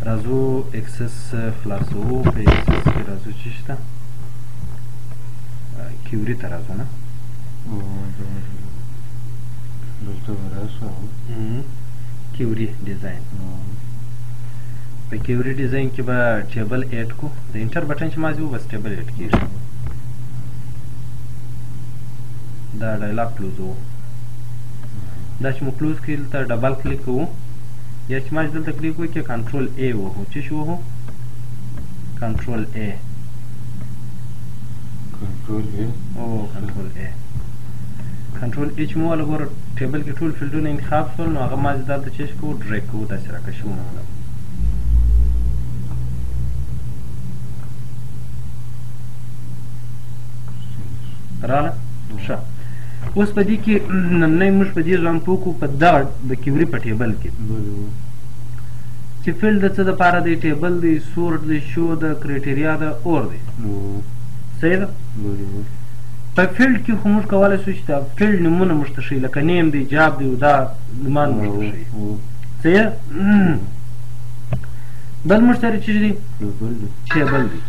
راځو اکسس خلاصوو په اکسس کې راځو چې شته کیوري ته راځو نه دلته به راشو کیوري ډیزاین په کیوري ډیزاین کې به ټیبل ایډ کو د انټر بټن چې مازی و بس ټیبل ایډ کېږي دا ډایلاګ کلوز و دا چې مو کلوز کړي دلته ډبل کلیک کوو یا چې ما دلته کلیک وکړو کنټرول ای وهو چې شو وهو کنټرول ای کنټرول ای کنټرول ای کنټرول ای چې مو ولا ګوره ټیبل کې ټول فیلډونه انتخاب شول نو هغه ما دلته چې کوو ډریګ کوو داسې راکشو مطلب راله ښه اوس په دې کې نننی موږ په دې ځان پوه کړو په دغه د کیوري په ټیبل کې چې فیلډ د څه دپاره دی ټیبل دی سورټ دی شو ده کرایټیریا ده اور دی صحیح ده په فیلډ کې خو موږ کولی شو چې د فیلډ نومونه موږ ته ښیي لکه نیم دی جاب دی دا نومان موږ ته ښیي صحیح ده بل موږ سره چې دی ټیبل دی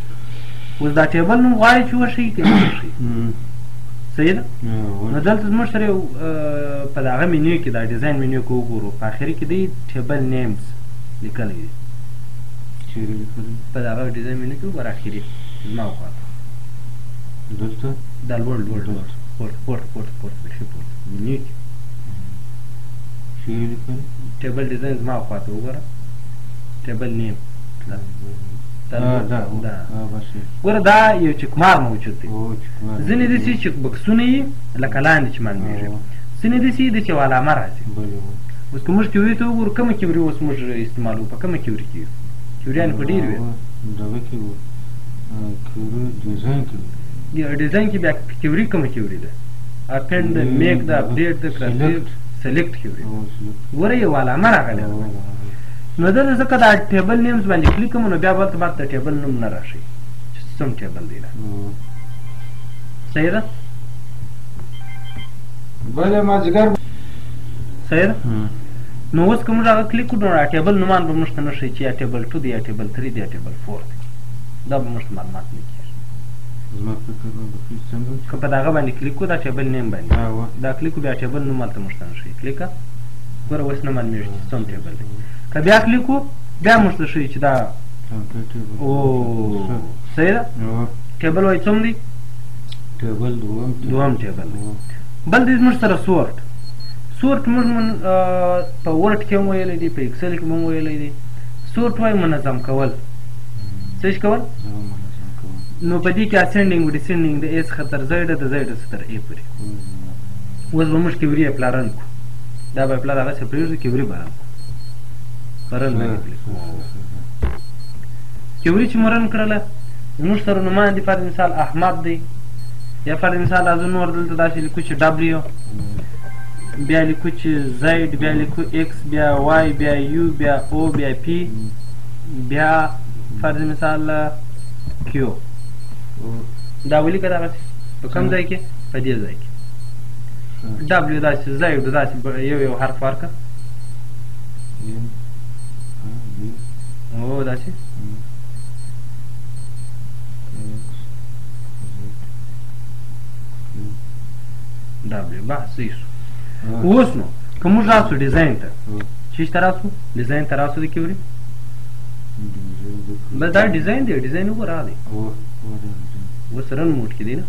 اوس دا ټیبل نوم غواړي چې وښیي که نه وښیي صحیح ده نو دلته زموږ سره یو په دغه منیو کې دا ډیزاین منیو کې وګورو په آخري کې دی ټیبل نیمز لیکلی دی په دغه ډیزاین منیو کې وګوره آخري زما وخواته دلته دا لوړ پورته بیخي پورته منیو کې ټیبل ډیزاین زما وخواته وګوره ټیبل نیم ګوره دا یو چکمار موجود دی ځینې داسې چک بکسونه یي لکه لاندې چې معلومېږي ځینې داسې دي چې یو علامه راځي اوس که موږ کیوري ته وګورو کومه کیوري اوس موږ استعمالوو په کومه کیوري کې یو کیوریانې خو ډېر وي ډیزاین کې بیا کیوري کومه کیوري ده اپینډ ده میک ده اپډیټ ده کراسیو سلیکټ کیوري ګوره یو علامه راغلی ده نو دلته ځکه دا ټیبل نیمز باندې کلیک کوم نو بیا بلته بعد د ټیبل نوم نه راشي چې سم ټیبل دی صحیح ده بله مازدیګر صحیح ده نو اوس که موږ هغه کلیک کړو نو دا ټیبل نومان به موږ ته نه ښیي چې یا ټیبل 2 دی یا ټیبل 3 دی یا ټیبل 4 دی دا به موږ ته معلومات نه کېږي که په دغه باندې کلیک کړو دا ټیبل نیم باندې دا کلیک کړو بیا ټیبل نوم هلته موږ ته نه ښیي کلیکه ګوره اوس نه معلومېږي چې سم ټیبل دی که بیا کلیک وکړو بیا موږ ته ښیي چې دا صحیح ده ټیبل وایي څوم دی دوم ټیبل دی بل دی زموږ سره سورټ موږ په ورډ کې هم ویلی دی په اکسل کې هم ویلی دی سورټ وایي منظم کول څه کول نو په دې کې اسینډینګ و ډسینډینګ د ا څخه تر زیډه د زیډه څخه تر ا پورې اوس به موږ کیوري اپلا رن کړو دا به اپلا دغسې پرېږدو کیوري به رن کړو رن باندې کلیک کیوري چې مو رن کړله زموږ سره نومان دي فرض مثال احمد دی یا فرض مثال راځو نور دلته داسې لیکو چې ډبلیو بیا لیکو چې زید بیا لیکو ایکس بیا وای بیا یو بیا او بیا پی بیا فرض مثال کیو دا ولیکه دغسې په کوم ځای کې په دې ځای کې ډبلیو داسې زید داسې یو حرف ورکړه او داسې ډبلیو بس صحیح شو اوس نو که موږ راسو ډیزاین ته چیش ته راسو ډیزاین ته راسو د کیوري بس دا ډیزاین دی ډیزاین وګوره دی اوس رن موډ کې دی نه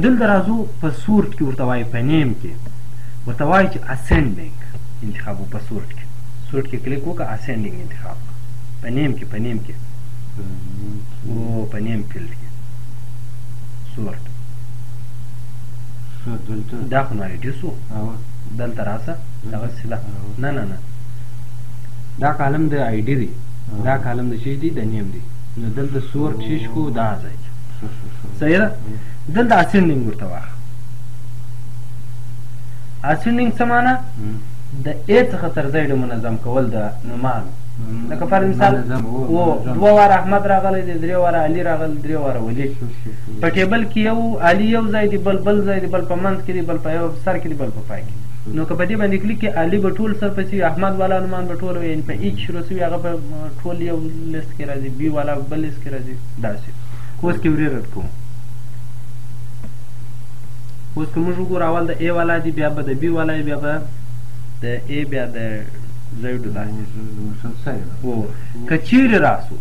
دلته راځو په سورټ کې ورته وایي په نیم کې ورته وایي چې اسینډینګ انتخاب په سورټ کې کې کلیک وکړه اسینډینګ انتخاب په نیم کې او په نیم فیلډ کې سورټ دا خو نارېډي شو دلته راسه دغسې ده نه دا کالم د آی ډي دی دا کالم د شي دی د نیم دی نو دلته سورټ شي شو دا ځای صحیح ده دلته اسینډینګ ورته واخله اسینډینګ څه معنی د ا څخه تر زیډه منظم کول د نومانو لکه فرض مثال دوه واره احمد راغلی دی درې واره علي راغلی درې واره ولي په ټیبل کې یو علي یو ځای دی بل ځای دی بل په منځ کې دی بل په یو سر کې دی بل په پای کې نو که په دې باندې کلیک کې علي به ټول سر پسې احمد والا نومان به ټول یعنې په ایچ شروع شوي هغه به ټول یو لیست کې راځي بي والا بل لیست کې راځي داسې اوس کیوري رد کوو اوس که موږ وګورو اول د ای والا دی بیا به د بي والا بیا به د ای بیا د زیډو داسې که چیرې راسو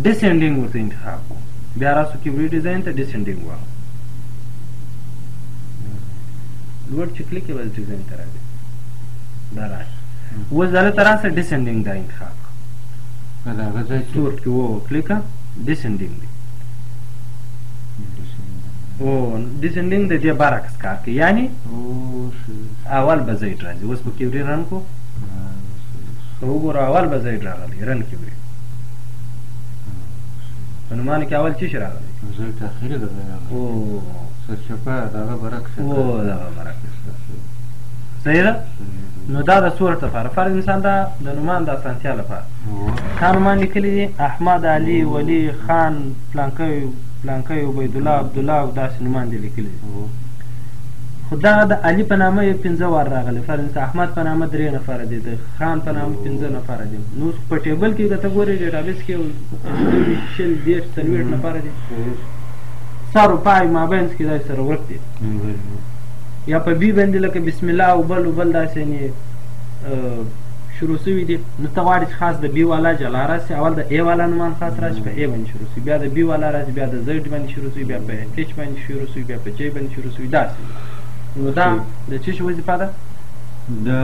ډسینډینګ ورته انتخاب کوو بیا راسو کیوري ډیزاین ته ډسینډینګ وایو لوړ چې کلیک یې بس ډیزاین ته راځي دا راشي اوس دلته راسه ډسینډینګ دا انتخاب سورت کې و کلیکه ډسینډینګ دی او ډسینډینګ د دې برعکس کار کوي یعنی اول به زیډ راځي اوس به کیوري رن کو وګوره اول به زیډ راغلی رن کیوري په نومانو کې اول څه شی راغلی دغه برعکس صحیح ده نو دا د صورت لپاره فرض مثال دا د نومان د اسانتیا لپاره تا نومان لیکلی دي احمد علي ولي خان پلانکی عبیدالله عبدالله او داسې نومان دي لیکلی دي خو دغه د علي په نامه یې 15 وار راغلی فرض مثال احمد په نامه 3 نفره دي د خان په نامه 15 نفره دي نو په ټیبل کې که ته ګورې ډیټابیس کې 40 نفره دي سارو پای مابینس کې داسې سره ورک دي یا په بي باندې لکه بسم الله او بل داسې یعنې شروع شوي دي نو ته غواړې چې خاص د بي والا جلا راسي اول د ای والا نومان خاص راشي په ای باندې شروع شوي بیا د بي والا راسي بیا د زیډ باندې شروع شوي بیا په ایچ باندې شروع شوي بیا په جی باندې شروع شوي داسې نو دا د څه شي وظیفه ده دا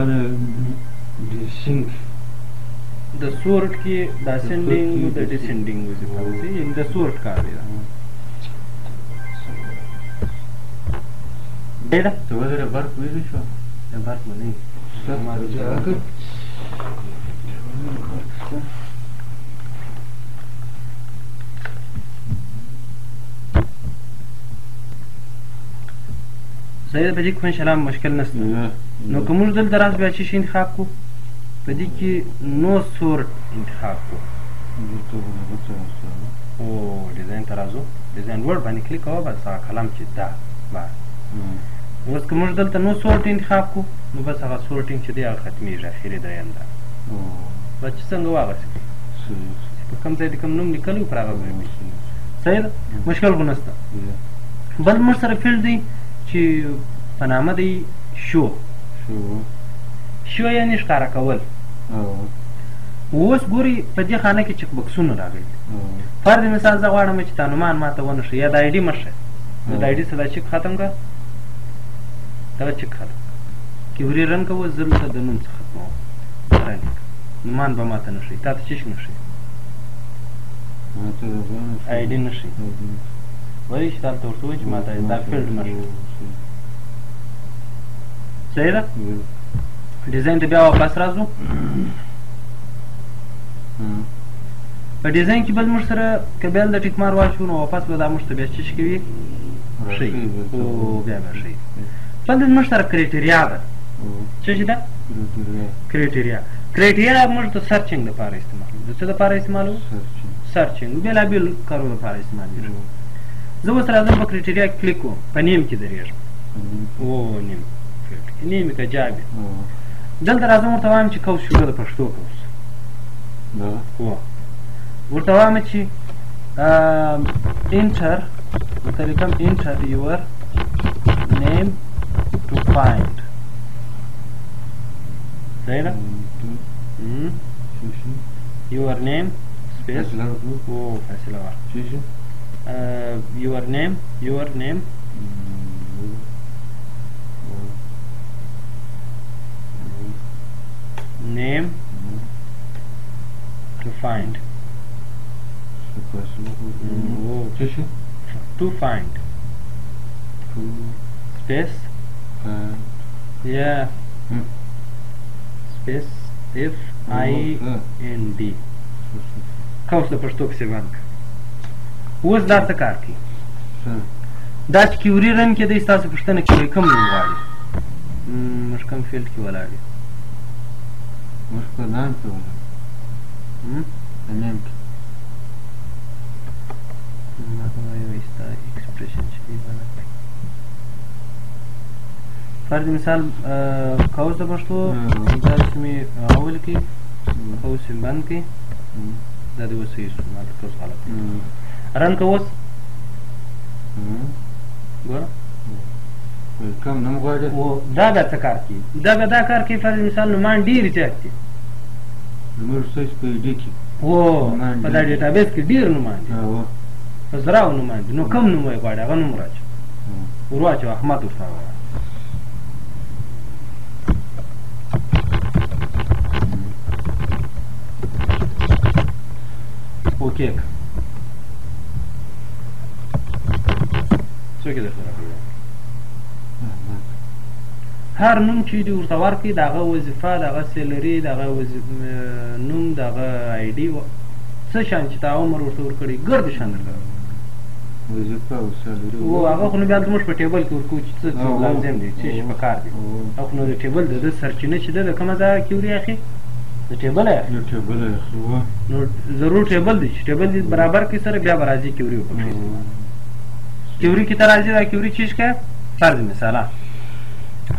د سورت کې د اسنډینګ او د ډسنډینګ وظیفه ده یعنې د سورت کار دی ده ته ودرې برق ویلې شو برق به نه صحیح ده په دې کې انشاءالله مشکل نشته نو که موږ دلته راز بیا څه شي انتخاب کړو په دې کې نو سورت انتخاب کړو او ډیزاین ته راځو ډیزاین ورډ باندې کلیک کوو بس هغه کلام چې دا بس اوس که موږ دلته نو سورت انتخاب کړو نو بس هغه سورټینګ چې دی هغه ختمیږي اخري دریم ده بس چې څنګه واغسې په کوم ځای د کوم نوم لیکلی پر هغه صحیح ده مشکل خو نشته بل موږ سره فیلډ دی چې په نامه دی شو یعنې ښکاره کول اوس ګوري په دې خانه کې چک بکسونه راغلي فرض مثال زه غواړم چې تا نومان ماته ونه ښه یا د آی ډي مه ښه نو د آی ډي څه دا چک ختم کړه دغه چک ختم کیوري رن کوه زه دلته د نوم څه ختموم رن نومان به ماته نه ښي تا ته څه شي نه ښي آی ډي نه ښي وایي چې دلته ورته وایي چې ماته دا فیلډ مه ښه صحیح ده ډیزاین ته بیا واپس راځو په ډیزاین کې بل موږ سره که بیا د ټیک مار واچو نو واپس به دا موږ ته بیا څه شي کوي ښي او بیا به ښي بل موږ سره کرایټریا ده څه شي ده کرایټریا موږ د سرچینګ لپاره استعمالوو د څه لپاره استعمالوو سرچینګ بېلابېل کارونو لپاره استعمالېږي زه اوس راځم په کرایټریا کلیک کوم په نیم کې درېږم او نیم که جابې دلته راځم ورته وایم چې کوس شروع د پښتو کوس ورته وایم چې انټر ورته لیکم انټر یور نیم ټو فایند صحیح ده یور نیم سپیس او فاصله ورکړه your name to find to find space yeah space FIND کوس د پښتو پسې بند اوس دا څه کار کوي دا چې کیوري رن کې دی ستاسو پوښتنه کوي کوم نوم غواړي موږ کوم فیلډ کې ولاړ یو موږ په نام کې ولاړ په نام کې ما ته وایي ستا ایکسپریشن چې دی فرض مثال قوس د پښتو داسې مې اول کې قوس یې بند کړي دا د اوس صحیح شو ما د قوس غلط رن که اوس ګوره کم نه غواړي دا بیا څه کار کوي دا بیا دا کار کوي فرض مثال نومان ډېرې زیات دي زموږ سیس په ایډي کې په دا ډیټابیس کې ډېر نومان دي په زراو نومان دي نو کم نوم یې غواړي هغه نوم راچو ور واچو احمد ورته ووایه اوکې څوک یې درته راکوي هر نوم چې دې ورته ورکړي د هغه وظیفه د هغه سیلري د هغه نوم د هغه آی ډي څه شان چې تا عمر ورته ورکړي ګرد شان درته وظیفه او سیلري هغه خو نو بیا زموږ په ټیبل کې ورکوو چې څه لازم دي څه شي پکار دي او خو نو د ټیبل د ده سرچینه چې ده د کومه ځایه کې وري اخي د ټیبل یې نو ضرور ټیبل دی چې ټیبل دی برابر کې سره بیا به راځي کیوري وپکښې کیوري کې ته راځي دا کیوري چیش که فرض مثاله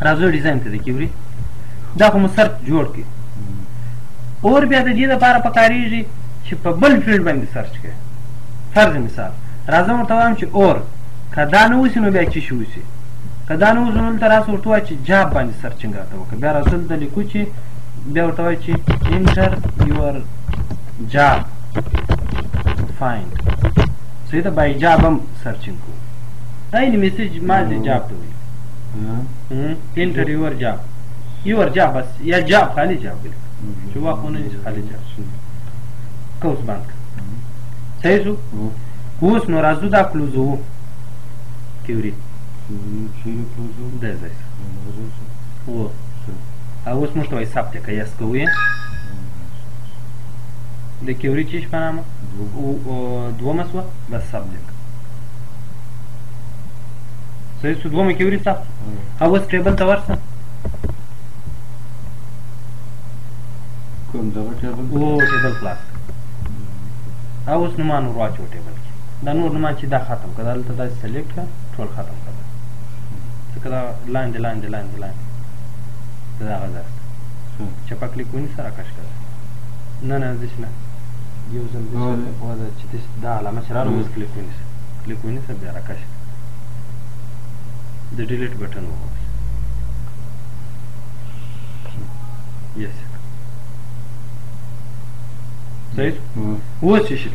راځو ډیزاین ته د کیوري دا خو مو سرچ جوړ کړي اور بیا د دې دپاره پکارېږي چې په بل فیلډ باندې سرچ کړي فرض مثال راځم ورته وایم چې اور که دا نه اوسي نو بیا څه شي اوسي که دا نه اوسي نو دلته راسه ورته وایه چې جاب باندې سرچینګ راته وکړه بیا راسه دلته لیکو چې بیا ورته وایي چې انټر یور جاب فایند صحیح ده بای جاب هم سرچینګ کوو این میسیج ما دې جاب ته وایي انټر یور جاب یور جاب بس یا جاب خالی جاب ولیکه چې واقع ونه نیسي خالی جاب قوس بند کړه صحیح شو اوس نو راځو دا کلوزوو کیوري دی ځای او اوس موږ ته وایي سبجیکټ که یس کوو یې د کیوري چیش په نامه دومه شوه بس سبجیکټ صحیح شو دومه کیوري ثبت او اوس ټیبل ته ورشه کوم دغه ټیبل ټیبل خلاص او اوس نومان ور واچو ټیبل کې دا نور نومان چې دا ختم کړه دلته داسې سلیکټ کړه ټول ختم کړه ځکه دا لاندې لاندې لاندې لاندې د دغه ځای چپه کلیک ونیسه راکش کړه نه نه داسې نه یو ځل چې دا علامه چې راغله اوس کلیک ونیسه کلیک ونیسه بیا راکش کړه د ډیلیټ بټن ووهئ یس صحیح اوس څه شي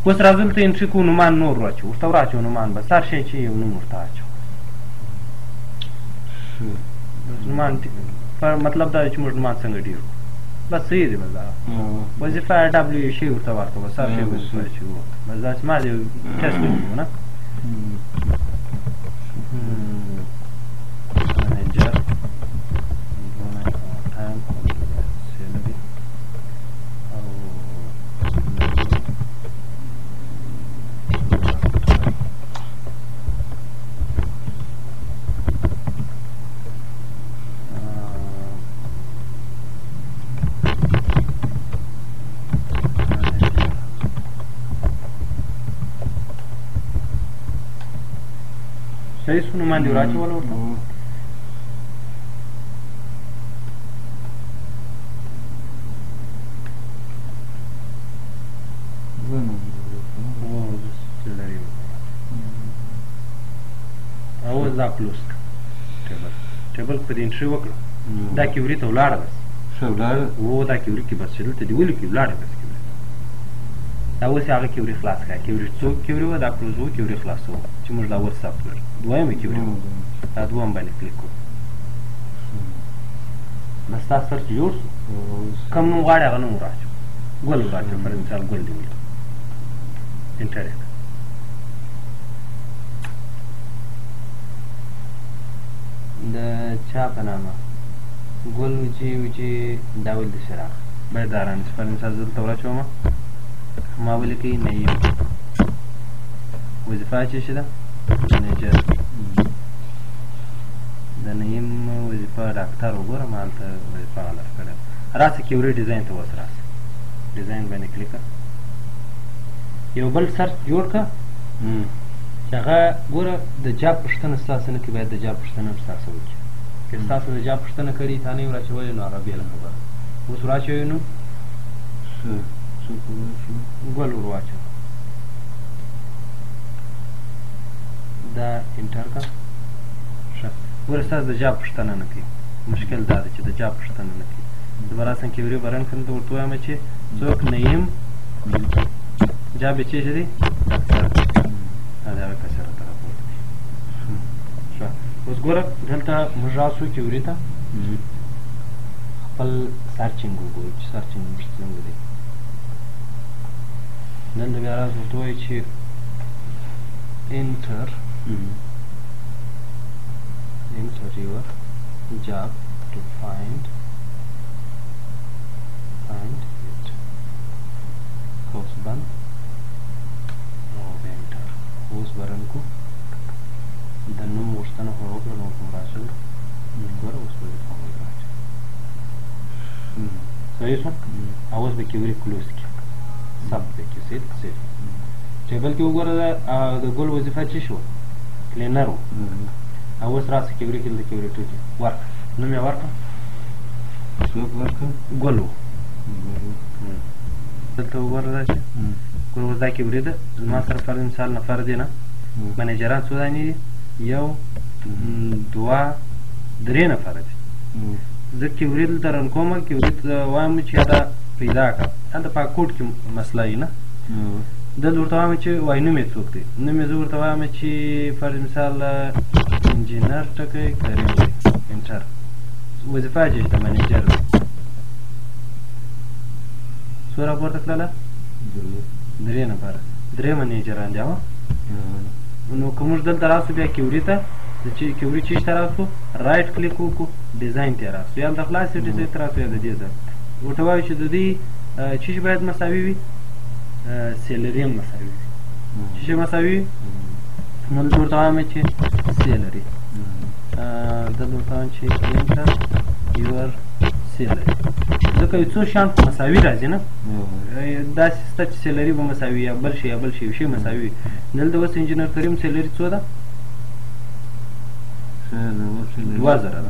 اوس راځو دلته انټري کوو نومان نور واچو ورته ور نومان بس هر شی چې یو نوم ورته اچو نومان مطلب دا چې موږ نومان څنګه ډېر بس صحیح دی بس دا وظیفه ډبلیو شی ورته ورکړه بس هر شی وظیفه چې بس دا چې ما دې ټسټ وکړو نه manager time salary صحیح شو نومان دې وراچول ورته اوس دا کلوز ټیبل په دې انټري وکړه دا کیوري ته ولاړه بس دا کیوري کې بس چې دلته دې ولیکي ولاړه بس کیوري دا اوس هغه کیوري خلاص کړه کیوري څو کیوري وه دا کلوز وه کیوري خلاص وه چې موږ دا اوس ثبت کړل دویمه کیوري دا دویم باندې کلیک کړو بس ستا سرچ جوړ شو کوم نوم غواړې هغه نوم وراچو ګل وراچو پر مثال ګل دې ولیکو انټر یې د چا په نامه ګل وچې داول د شراغ باید دا رانیسي پر مثال زه دلته وراچومه ما ولیکئ نعیم وظیفه چې شي ده منیجر د نعیم وظیفه ډاکټر وګوره ما هلته وظیفه غلط کړې راسه کیوري ډیزاین ته اوس راسه ډیزاین باندې کلیک یو بل سرچ جوړ کړه چې هغه ګوره د جاب پوښتنه ستاسو نه کوي، باید د جاب پوښتنه هم ستاسو وکړي. که ستاسو د جاب پوښتنه کړې تا نه یې ورچولې نو هغه بېله خبره. اوس ورچوئ نو ګل ور واچوه، دا انټر کړه. ښه ګوره ستاسو د جاب پوښتنه نه کوي. مشکل دا ده چې د جاب پوښتنه نه کوي. زه به راسم کیوري به رن کړم ته ورته وایم چې څوک نیم جاب یې چیرې دی کسر، دا د هغه کسره ته راپورته کړي. ښه اوس ګوره دلته موږ راسو کیوري ته خپل سرچینګ وګورو چې سرچینګ موږ څنګه دی. دلته بیا راز ورته وایي چې enter your job to find it. قوس بند او enter. اوس برن کو د نوم غوښتنه خو وکړه نو کوم راشي ګوره اوس به کوم راځي. صحیح شو. اوس به کیوري کلوز کی سب به کې سیټ ټیبل کې وګوره د ګل وظیفه چی شو کلینر و. اوس راسه کیوري کې د کیوري ټوکی ورک نوم یې ورکړه څوک ورکړه ګل و. دلته وګوره راشي ګوره اوس دا کیوري ده. زما سره فرض مثال نفر دی نه منیجران څو دانې دي؟ یو دوه درې نفره دي. زه کیوري دلته رن کوم کیوري ته وایم چې دا پیدا کړه. هلته په کوډ کې مسله وي نه. دلته ورته وایم چې وایي نوم یې څوک دی. نوم یې زه ورته وایم چې فرض مثال انجینر ټکی کریم دی انټر. وظیفه یې چې منیجر دی. څو راپورته کړله؟ درې نفره. درې منیجران دي. نو که موږ دلته راسو بیا کیوري ته چې کیوري چیش ته راسو رایټ کلیک وکړو ډیزاین ته راسو یا د خلاصې ډیزاین ته راسو یا د دې ځای ورته وایو چې د دې چیش باید مساوي وي سیلري هم مساوي وي. چیش مساوي وي نو دلته ورته وایم چې سیلري. دلته ورته وایم چې انټر یور سیلري. ځکه یو څو شیان په مساوي راځي نه. داسې شته چې سیلري به مساوي یا بل شی یا بل شی یو شی مساوي وي. دلته اوس انجینر کریم سیلري څو ده؟ 2000 ده.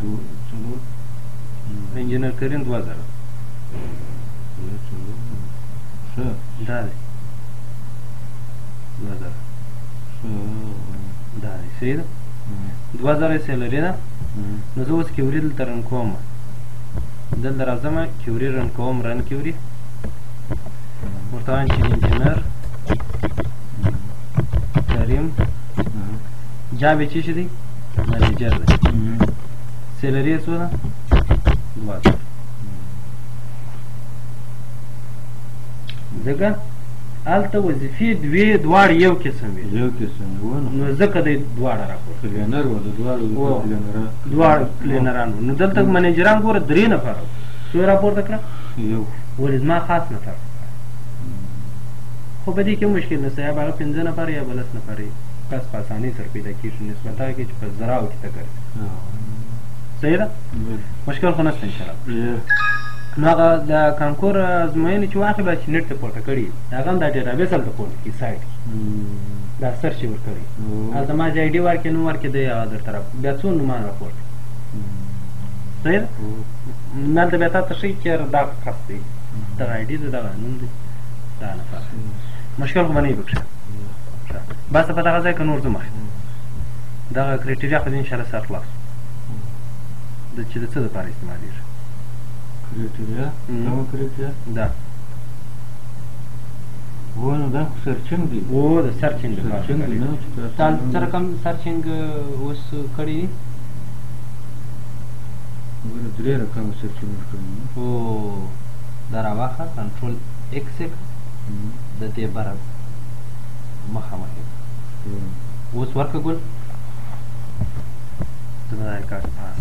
انجینر کریم 2000 دا دی 2000 دا دی صحیح ده. 2000 سیلري ده. نو زه اوس کیوري دلته رن کوم. دلته راځم کیوري رن کوم رن کیوري ورته وایم چې انجینر کریم جاب یې چی دی منیجر دی. سیلري یې څو ده 2000. ځکه هلته وظیفې دواړې یو قسم وي نو ځکه دی دواړه راپورته دواړه کلینران وو. نو دلته منیجران ګوره درې نفره وو. څو یې راپورته کړه؟ یو. ولې زما خاص نفر خو په دې کې مشکل نشته. یا به هغه 15 نفر یا به 10 نفر یې کس په اسانۍ سره پیدا کېږي نسبت هغه کې چې په زراو کې ته ګرځي. صحیح ده. مشکل خو نشته انشاءالله. نو هغه د کانکور ازموینې چې واخلي باید چې نېټ ته پورته کړي هغه هم دا ډیټابیس هلته پورته کړي سایټ کې دا سرچ یې ورکړي. هلته ما چې آی ډي ورکړې نوم ورکړې دی هغه درته بیا څو نومان راپورته صحیح ده. هلته بیا تا ته ښیي چې یاره دا کس دی دغه آی ډي دی دغه نوم دی دا نفر. مشکل خو به نه وي پکښې. بس په دغه ځای که نور ځو مخکې دغه کرایټیریا خو دې انشاءالله سر خلاص چې د څه دپاره استعمالېږي کرایټیریا کومه کرایټیریا دا نو دا خو سرچینګ دی. د سرچینګ لپاره تا څه رقم سرچینګ اوس کړي دي؟ درې رقم سرچینګ کړي. دا راواخله کنټرول ایکس د دې بره مخامخ اوس ورکه ګل زه دا ریکارډ پاس